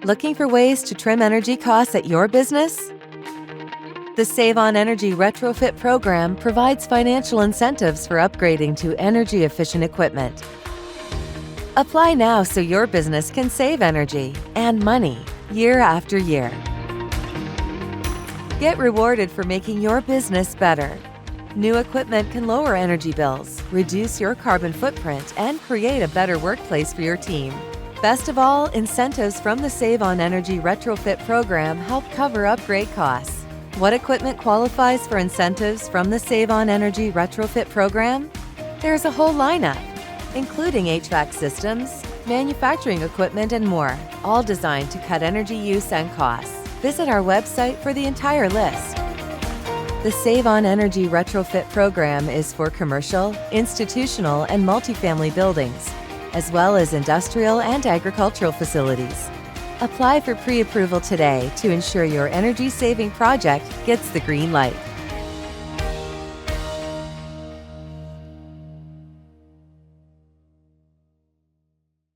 Looking for ways to trim energy costs at your business? The Save on Energy Retrofit program provides financial incentives for upgrading to energy-efficient equipment. Apply now so your business can save energy and money year after year. Get rewarded for making your business better. New equipment can lower energy bills, reduce your carbon footprint, and create a better workplace for your team. Best of all, incentives from the Save on Energy Retrofit program help cover upgrade costs. What equipment qualifies for incentives from the Save on Energy Retrofit program? There's a whole lineup, including HVAC systems, manufacturing equipment, and more, all designed to cut energy use and costs. Visit our website for the entire list. The Save on Energy Retrofit program is for commercial, institutional, and multifamily buildings, as well as industrial and agricultural facilities. Apply for pre-approval today to ensure your energy-saving project gets the green light.